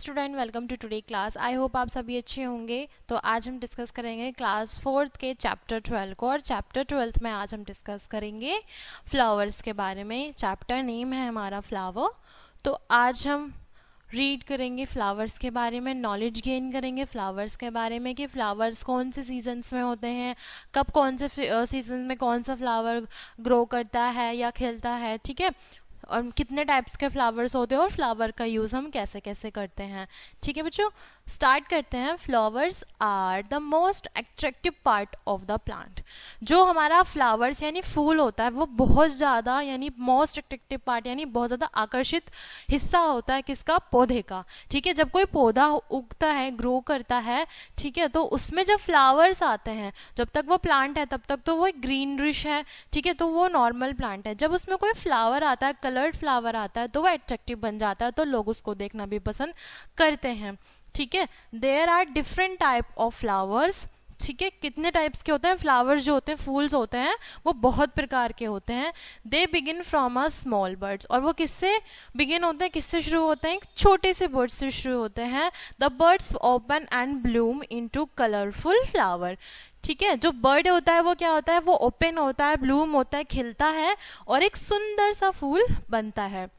Student, welcome to today class. I hope आप सभी अच्छे होंगे। तो आज हम डिस्कस करेंगे क्लास 4th के चैप्टर 12 को, और चैप्टर 12 में आज हम डिस्कस करेंगे फ्लावर्स के बारे में। चैप्टर नेम है हमारा फ्लावर। तो आज हम रीड करेंगे फ्लावर्स के बारे में, नॉलेज गेन करेंगे फ्लावर्स के बारे में कि फ्लावर्स कौन से सीजन्स में होते हैं, कब कौन से सीजन में कौन सा फ्लावर ग्रो करता है या खिलता है, ठीक है, और कितने टाइप्स के फ्लावर्स होते हैं और फ्लावर का यूज़ हम कैसे कैसे करते हैं। ठीक है बच्चों, स्टार्ट करते हैं। Flowers are the most attractive part of the plant. जो हमारा फ्लावर्स यानी फूल होता है वो बहुत ज़्यादा यानी मोस्ट अट्रैक्टिव पार्ट यानी बहुत ज़्यादा आकर्षित हिस्सा होता है किसका, पौधे का। ठीक है, जब कोई पौधा उगता है, ग्रो करता है, ठीक है, तो उसमें जब फ्लावर्स आते हैं, जब तक वो प्लांट है तब तक तो वो ग्रीनरिश है, ठीक है, तो वो नॉर्मल प्लांट है। जब उसमें कोई फ्लावर आता है, कलर्ड फ्लावर आता है, तो वो अट्रैक्टिव बन जाता है, तो लोग उसको देखना भी पसंद करते हैं। ठीक है, there are different type of flowers. ठीक है, कितने टाइप्स के होते हैं फ्लावर्स, जो होते हैं फूल्स होते हैं वो बहुत प्रकार के होते हैं। They begin from a small birds, और वो किससे बिगिन होते हैं, किससे शुरू होते हैं, छोटे से बर्ड्स से शुरू होते हैं। The birds open and Bloom into colourful flower. ठीक है, जो बर्ड होता है वो क्या होता है, वो ओपन होता है, ब्लूम होता है, खिलता है और एक सुंदर सा फूल बनता है।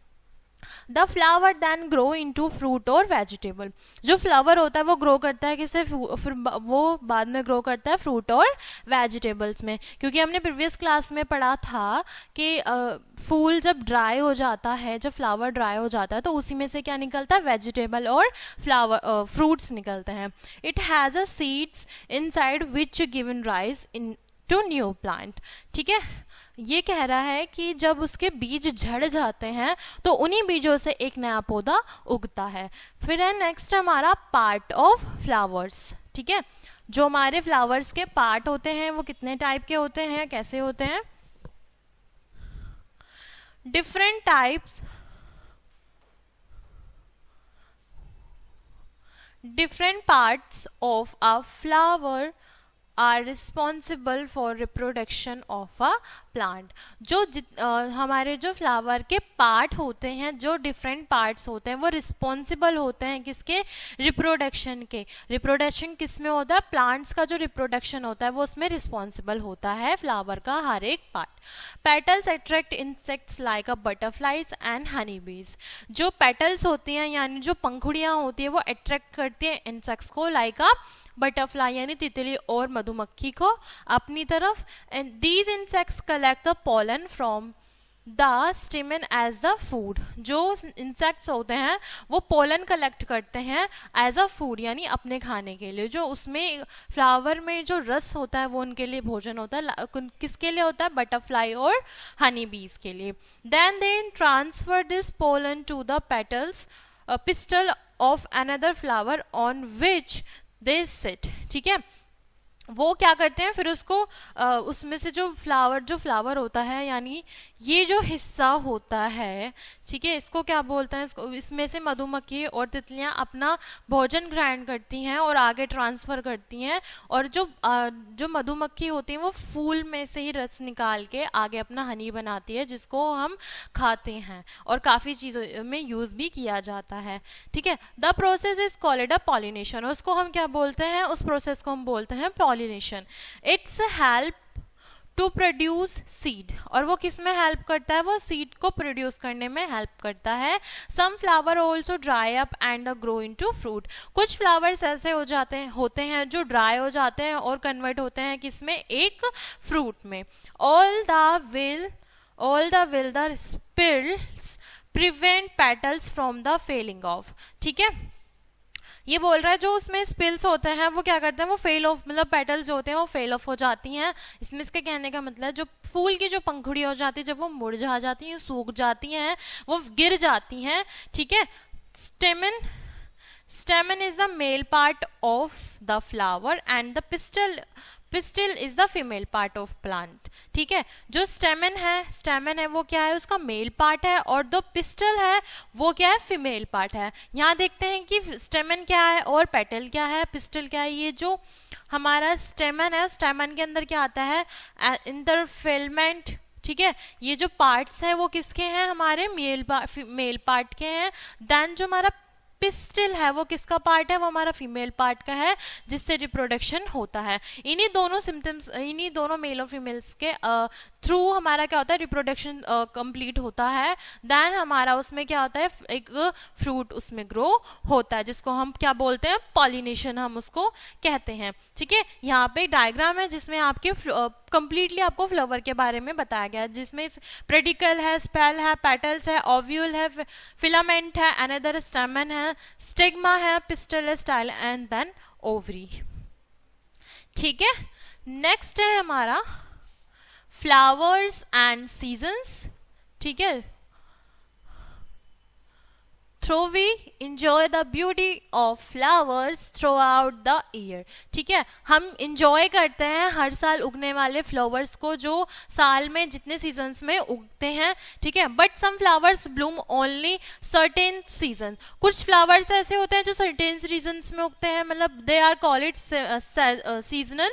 The flower then grow into fruit और वेजिटेबल। जो फ्लावर होता है वो ग्रो करता है किससे, फिर वो बाद में ग्रो करता है फ्रूट और वेजिटेबल्स में। क्योंकि हमने प्रीवियस क्लास में पढ़ा था कि फूल जब ड्राई हो जाता है, जब फ्लावर ड्राई हो जाता है तो उसी में से क्या निकलता है, वेजिटेबल और फ्लावर फ्रूट्स निकलते हैं। It has a seeds inside which given rise in to new plant. ठीक है, ये कह रहा है कि जब उसके बीज झड़ जाते हैं तो उन्हीं बीजों से एक नया पौधा उगता है। फिर है नेक्स्ट हमारा पार्ट ऑफ फ्लावर्स। ठीक है, जो हमारे फ्लावर्स के पार्ट होते हैं वो कितने टाइप के होते हैं, कैसे होते हैं। Different types, different parts of a flower are responsible for reproduction of a plant. जो हमारे जो फ्लावर के पार्ट होते हैं, जो डिफरेंट पार्ट्स होते हैं वो रिस्पॉन्सिबल होते हैं किसके, रिप्रोडक्शन के। रिप्रोडक्शन किस में होता है, प्लांट्स का जो रिप्रोडक्शन होता है वो उसमें रिस्पॉन्सिबल होता है, फ्लावर का हर एक part. Petals attract insects like a butterflies and honey बीज। जो पेटल्स होती हैं यानी जो पंखुड़ियाँ होती है वो अट्रैक्ट करती हैं इंसेक्ट्स को, लाइक अ बटरफ्लाई यानी तितली और मधुमक्खी को अपनी तरफ। And these insects collect the pollen from the stamen as the food. जो इंसेक्ट्स होते हैं वो पोलन कलेक्ट करते हैं एज अ फूड यानी अपने खाने के लिए। जो उसमें फ्लावर में जो रस होता है वो उनके लिए भोजन होता है। किसके लिए होता है, बटरफ्लाई और हनी बीज के लिए। Then they transfer this pollen to the petals pistil of another flower on which they sit. ठीक है, वो क्या करते हैं फिर उसको उसमें से जो फ्लावर होता है यानी ये जो हिस्सा होता है, ठीक है, इसको क्या बोलते हैं, इसको इसमें से मधुमक्खी और तितलियां अपना भोजन ग्रहण करती हैं और आगे ट्रांसफर करती हैं। और जो मधुमक्खी होती है वो फूल में से ही रस निकाल के आगे अपना हनी बनाती है जिसको हम खाते हैं और काफ़ी चीज़ों में यूज़ भी किया जाता है। ठीक है, the process is called a pollination. उसको हम क्या बोलते हैं, उस प्रोसेस को हम बोलते हैं pollination. It's help to produce seed. और वो किस में हेल्प करता है, वो सीड को प्रोड्यूस करने में हेल्प करता है। Some flower also dry up and grow into fruit. कुछ फ्लावर्स ऐसे होते हैं जो ड्राई हो जाते हैं और कन्वर्ट होते हैं किसमें, एक फ्रूट में। All the will the spills prevent petals from the falling off. ठीक है, ये बोल रहा है जो उसमें स्पिल्स होते हैं वो क्या करते हैं, वो फेल ऑफ, मतलब पेटल्स जो होते हैं वो फेल ऑफ हो जाती हैं। इसमें इसके कहने का मतलब जो फूल की जो पंखुड़ी हो जाती है जब वो मुरझा जाती हैं, सूख जाती हैं, वो गिर जाती हैं। ठीक है, स्टेमन is the male part of the flower and the pistil is the female part of plant. ठीक है, जो स्टेमन है वो क्या है, उसका मेल पार्ट है, और जो पिस्टल है वो क्या है, फीमेल पार्ट है। यहाँ देखते हैं कि स्टेमन क्या है और पेटल क्या है, पिस्टल क्या है। ये जो हमारा स्टेमन है, स्टेमन के अंदर क्या आता है, इंटरफिलमेंट। ठीक है, ये जो पार्ट्स हैं वो किसके हैं, हमारे मेल पार्ट के हैं। देन जो हमारा पिस्टिल है वो किसका पार्ट है, वो हमारा फीमेल पार्ट का है जिससे रिप्रोडक्शन होता है। इन्हीं दोनों सिम्टम्स, इन्हीं दोनों मेल और फीमेल्स के थ्रू हमारा क्या होता है, रिप्रोडक्शन कंप्लीट होता है। देन हमारा उसमें क्या होता है, एक फ्रूट उसमें ग्रो होता है जिसको हम क्या बोलते हैं, पॉलिनेशन हम उसको कहते हैं। ठीक है, यहाँ पे डायग्राम है जिसमें आपके कंप्लीटली आपको फ्लावर के बारे में बताया गया है, जिसमें प्रेडिकल है, स्पेल है, पेटल्स है, ओव्यूल है, फिलामेंट है, अनदर स्टेमन है, स्टिग्मा है, पिस्टल है, स्टाइल एंड देन ओवरी। ठीक है, नेक्स्ट है हमारा फ्लावर्स एंड सीजन्स। ठीक है, through we enjoy the beauty of flowers throughout the year. ठीक है, हम इंजॉय करते हैं हर साल उगने वाले फ्लावर्स को जो साल में जितने सीजन्स में उगते हैं। ठीक है, but some flowers bloom only certain season. कुछ फ्लावर्स ऐसे होते हैं जो सर्टेन सीजन्स में उगते हैं, मतलब they are called it seasonal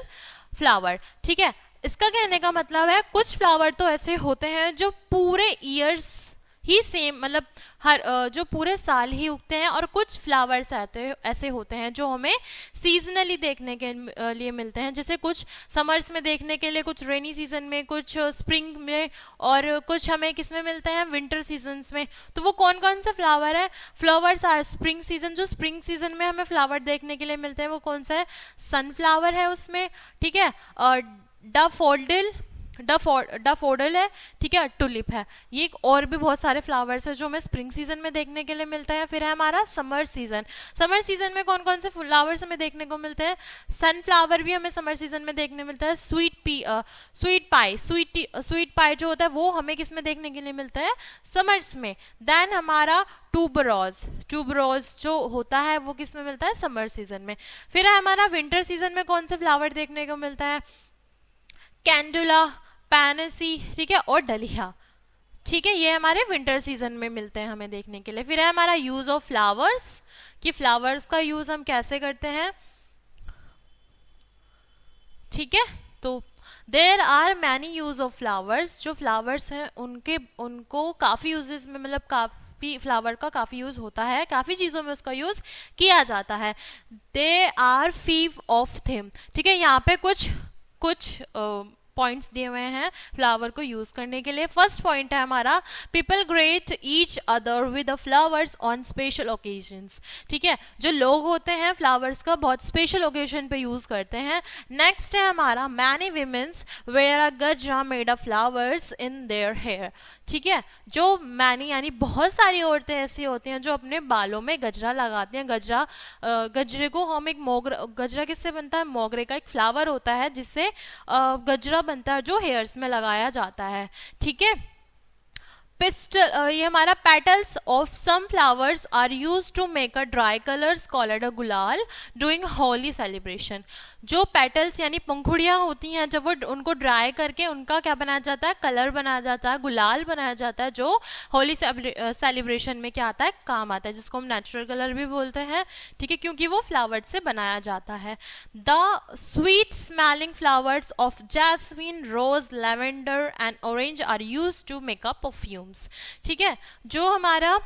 flower. ठीक है, इसका कहने का मतलब है कुछ फ्लावर तो ऐसे होते हैं जो पूरे ईयर्स ही सेम, मतलब हर जो पूरे साल ही उगते हैं, और कुछ फ्लावर्स ऐसे होते हैं जो हमें सीजनली देखने के लिए मिलते हैं, जैसे कुछ समर्स में देखने के लिए, कुछ रेनी सीजन में, कुछ स्प्रिंग में, और कुछ हमें किस में मिलते हैं, विंटर सीजन्स में। तो वो कौन कौन से फ्लावर है, फ्लावर्स आर स्प्रिंग सीजन, जो स्प्रिंग सीजन में हमें फ्लावर देखने के लिए मिलते हैं वो कौन सा है, सनफ्लावर है उसमें। ठीक है, और डैफोडिल है। ठीक है, टुलिप है। ये और भी बहुत सारे फ्लावर्स है जो हमें स्प्रिंग सीजन में देखने के लिए मिलते हैं। फिर है हमारा समर सीजन। समर सीजन में कौन कौन से फ्लावर्स हमें देखने को मिलते हैं, सनफ्लावर भी हमें समर सीजन में देखने मिलता है। स्वीट पाई जो होता है वो हमें किस में देखने के लिए मिलता है, समर्स में। देन हमारा ट्यूबरोज जो होता है वो किस में मिलता है, समर सीजन में। फिर है हमारा विंटर सीजन में कौन से फ्लावर देखने को मिलता है, कैंडुला, पैनेसी, ठीक है, और डलिया। ठीक है, ये हमारे विंटर सीजन में मिलते हैं हमें देखने के लिए। फिर है हमारा यूज ऑफ फ्लावर्स, कि फ्लावर्स का यूज हम कैसे करते हैं। ठीक है, तो there are many use of flowers. जो फ्लावर्स हैं उनको काफ़ी यूजेस में, मतलब काफ़ी फ्लावर का काफ़ी यूज़ होता है, काफ़ी चीज़ों में उसका यूज़ किया जाता है। दे आर फीव ऑफ थिम। ठीक है, यहाँ पे कुछ पॉइंट्स दिए हुए हैं फ्लावर को यूज करने के लिए। फर्स्ट पॉइंट है हमारा, people great each other with the flowers on special occasions. ठीक है, जो लोग होते हैं फ्लावर्स का बहुत स्पेशल ओकेजन पे यूज करते हैं। नेक्स्ट है हमारा, many women's wear a gajra made of flowers in their hair. ठीक है, जो मैनी यानी बहुत सारी औरतें ऐसी होती हैं जो अपने बालों में गजरा लगाती हैं। गजरे को हम गजरा किससे बनता है, मोगरे का एक फ्लावर होता है जिससे गजरा बनता है जो हेयर्स में लगाया जाता है। ठीक है, ये हमारा petals of some flowers are used to make a dry colours called a gulal doing Holi celebration. जो पेटल्स यानी पंखुड़ियाँ होती हैं, जब वो उनको ड्राई करके उनका क्या बनाया जाता है, कलर बनाया जाता है, गुलाल बनाया जाता है, जो होली सेलिब्रेशन में क्या आता है, काम आता है, जिसको हम नेचुरल कलर भी बोलते हैं। ठीक है, क्योंकि वो फ्लावर से बनाया जाता है। The sweet smelling flowers of jasmine, rose, lavender and orange are used to make a perfumes. ठीक है, जो हमारा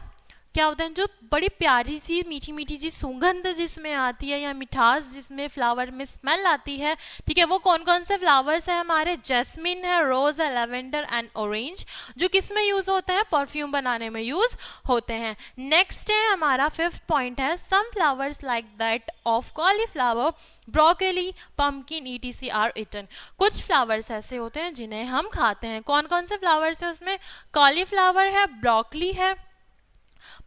क्या होता है, जो बड़ी प्यारी सी मीठी मीठी सी सुगंध जिसमें आती है या मिठास जिसमें फ्लावर में स्मेल आती है। ठीक है, वो कौन कौन से फ्लावर्स हैं हमारे, जैस्मिन है, रोज है, लेवेंडर एंड ऑरेंज, जो किस में यूज होते हैं, परफ्यूम बनाने में यूज होते हैं। नेक्स्ट है हमारा फिफ्थ पॉइंट है, some flowers like that of cauliflower, broccoli, pumpkin ETC are eaten. कुछ फ्लावर्स ऐसे होते हैं जिन्हें हम खाते हैं। कौन कौन से फ्लावर्स है उसमें, कॉलीफ्लावर है, ब्रोकली है,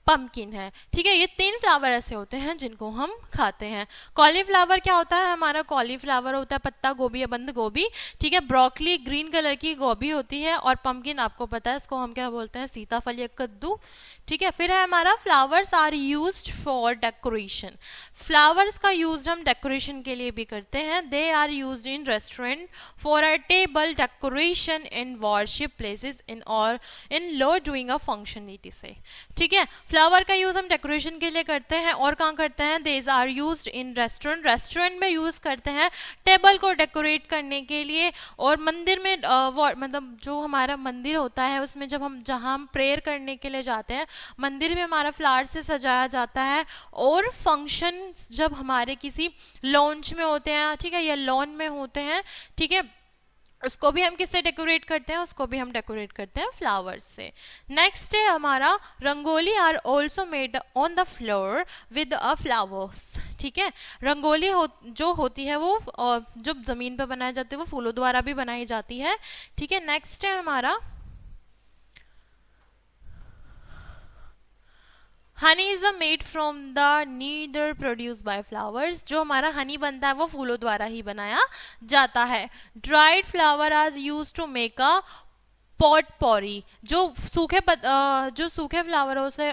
पम्पकिन है। ठीक है, ये 3 फ्लावर ऐसे होते हैं जिनको हम खाते हैं। कॉलीफ्लावर क्या होता है हमारा, कॉलीफ्लावर होता है पत्ता गोभी या बंद गोभी। ठीक है, ब्रोकली ग्रीन कलर की गोभी होती है, और पम्पकिन आपको पता है इसको हम क्या बोलते हैं, सीताफल या कद्दू। ठीक है, फिर है हमारा flowers are used for decoration. Flowers का यूज हम डेकोरेशन के लिए भी करते हैं। They are used in restaurant for a table decoration, in worship places, in और in low doing a function ETC। ठीक है, फ्लावर का यूज़ हम डेकोरेशन के लिए करते हैं और कहाँ करते हैं, these are used in restaurant, restaurant में यूज़ करते हैं टेबल को डेकोरेट करने के लिए, और मंदिर में मतलब जो हमारा मंदिर होता है उसमें जब हम जहाँ हम प्रेयर करने के लिए जाते हैं मंदिर में हमारा फ्लावर से सजाया जाता है, और फंक्शन जब हमारे किसी लॉन्च में होते हैं, ठीक है, या लॉन में होते हैं, ठीक है, उसको भी हम किससे डेकोरेट करते हैं, उसको भी हम डेकोरेट करते हैं फ्लावर्स से। नेक्स्ट है हमारा rangoli are also made on the floor with a flowers, ठीक है। रंगोली जो होती है वो जो जमीन पर बनाई जाती है वो फूलों द्वारा भी बनाई जाती है, ठीक है। नेक्स्ट है हमारा honey is a made from the nectar produce by flowers, जो हमारा हनी बनता है वो फूलों द्वारा ही बनाया जाता है। Dried flower are use to make a potpourri, जो सूखे फ्लावरों से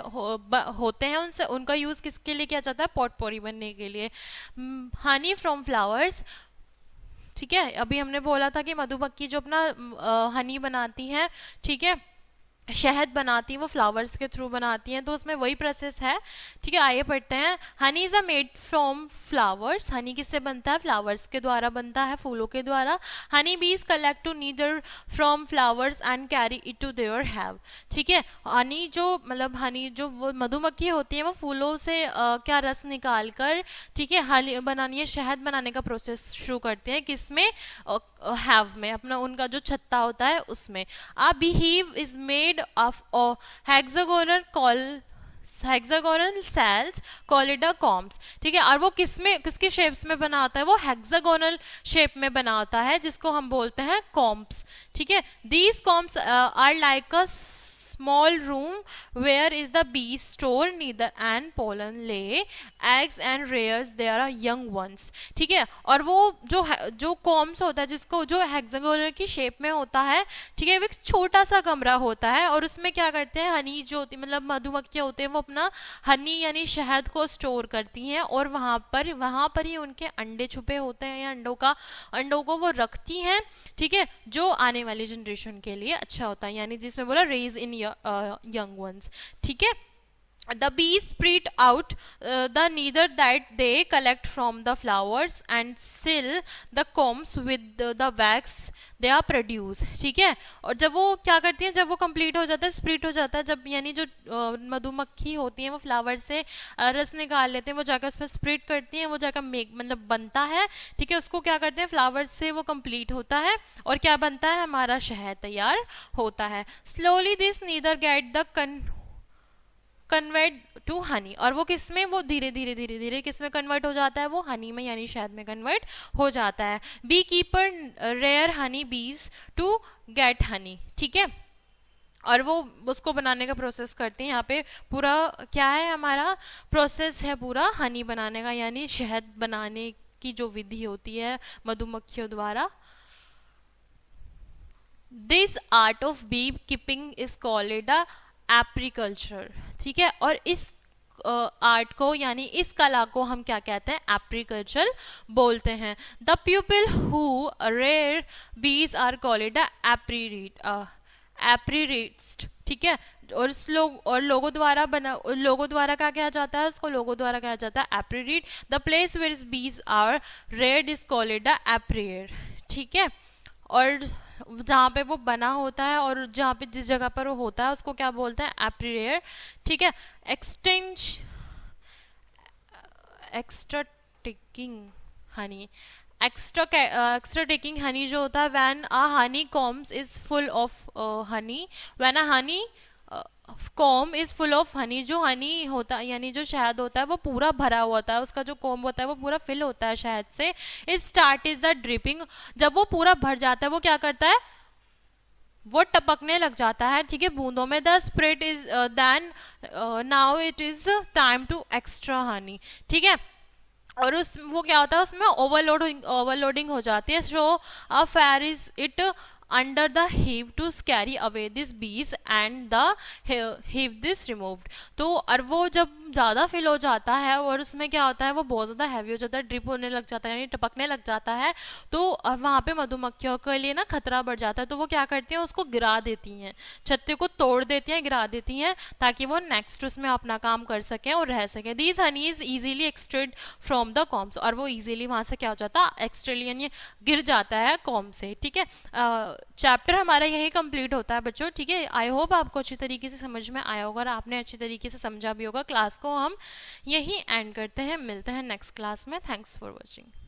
होते हैं उनसे उनका यूज किसके लिए किया जाता है, पॉट पॉरी बनने के लिए। हनी फ्रॉम फ्लावर्स, ठीक है, अभी हमने बोला था कि मधुमक्खी जो अपना हनी बनाती है, ठीक है, शहद बनाती हैं वो फ्लावर्स के थ्रू बनाती हैं, तो उसमें वही प्रोसेस है, ठीक है। आइए पढ़ते हैं। Honey is a made from flowers, Honey किससे बनता है, फ्लावर्स के द्वारा बनता है, फूलों के द्वारा। Honey bees collect to nectar from flowers and carry it to their hive, ठीक है। हनी जो मतलब हनी जो वो मधुमक्खी होती है वो फूलों से क्या रस निकाल कर, ठीक है, हनी बनानी है, शहद बनाने का प्रोसेस शुरू करते हैं, किसमें, हैव में, अपना उनका जो छत्ता होता है उसमें। A beehive is made of a hexagonal cells called a combs, ठीक है। और वो किसके शेप्स में बना होता है, वो हेक्सागोनल शेप में बना होता है, जिसको हम बोलते हैं कॉम्ब्स, ठीक है। these combs are like a small room where is the bees store neither and pollen lay eggs and rears there are young ones, ठीक है। और वो जो कॉम्स होता है जिसको जो हेक्सागोनल की शेप में होता है, ठीक है, वो एक छोटा सा कमरा होता है, और उसमें क्या करते हैं, हनी जो होती मतलब मधुमक्खियाँ होते हैं वो अपना हनी यानी शहद को स्टोर करती हैं, और वहाँ पर ही उनके अंडे छुपे होते हैं, या अंडों को वो रखती हैं, ठीक है, जो आने वाली जनरेशन के लिए अच्छा होता है, यानी जिसमें बोला रेज इन young ones, ठीक है। The bees spread out the neither that they collect from the flowers and seal the combs with the wax they are produce, ठीक है। और जब वो क्या करती हैं, जब वो कंप्लीट हो जाता है, स्प्रिट हो जाता है, जब यानी जो मधुमक्खी होती हैं वो फ्लावर से रस निकाल लेते हैं, वो जाकर उस पर स्प्रिट करती हैं, वो जाकर मतलब बनता है, ठीक है। उसको क्या करते हैं, फ्लावर से वो कंप्लीट होता है, और क्या बनता है, हमारा शहद तैयार होता है। Slowly this nectar get the convert to honey, और वो किसमें, वो धीरे धीरे किसमें कन्वर्ट हो जाता है, वो हनी में यानी शहद में कन्वर्ट हो जाता है। बी कीपर रेयर हनी बीज टू गेट हनी, ठीक है। और वो उसको बनाने का प्रोसेस करते हैं, यहाँ पे पूरा क्या है, हमारा प्रोसेस है पूरा हनी बनाने का, यानी शहद बनाने की जो विधि होती है मधुमक्खियों द्वारा। This art of beekeeping is called a apiculture, ठीक है। और इस आर्ट को यानी इस कला को हम क्या कहते हैं, एप्रीकल्चर बोलते हैं। The people who rare bees are called एप्रीरिस्ट, ठीक है। और लोगों द्वारा क्या कहा जाता है, उसको लोगों द्वारा कहा जाता है एप्रीरिट। The place where bees are rear is called एप्रीयर, ठीक है। और जहाँ पे वो बना होता है और जहाँ पे जिस जगह पर वो होता है उसको क्या बोलते हैं, एप्रीयर, ठीक है। एक्स्ट्रा टेकिंग हनी जो होता है, when a honey combs is full of honey, when a honey comb is full of honey, जो हनी होता है यानी जो शहद होता है वो पूरा भरा हुआ होता है, उसका जो कॉम होता है वो पूरा फिल होता है शहद से। It start is the dripping, जब वो पूरा भर जाता है वो क्या करता है, वो टपकने लग जाता है, ठीक है, बूंदों में। The spread is then now it is time to extra honey, ठीक है। और वो क्या होता है, उसमें ओवरलोडिंग हो जाती है। So a fair is it under the hive to carry away these bees and the hive this removed। तो और वो जब ज़्यादा फिल हो जाता है और उसमें क्या होता है, वो बहुत ज़्यादा हैवी हो जाता है, ड्रिप होने लग जाता है, यानी टपकने लग जाता है, तो वहाँ पे मधुमक्खियों के लिए ना खतरा बढ़ जाता है। तो वो क्या करती हैं, उसको गिरा देती हैं, छत्ते को तोड़ देती हैं, गिरा देती हैं, ताकि वो नेक्स्ट उसमें अपना काम कर सकें और रह सकें। These honey is easily extracted from the combs, और वो ईजिली वहाँ से क्या हो जाता है, एक्सट्रेड यानी गिर जाता है कॉम से। ठीक है, चैप्टर हमारा यही कंप्लीट होता है बच्चों। ठीक है, आई होप आपको अच्छी तरीके से समझ में आया होगा और आपने अच्छी तरीके से समझा भी होगा। क्लास को हम यही एंड करते हैं, मिलते हैं नेक्स्ट क्लास में। Thanks for watching.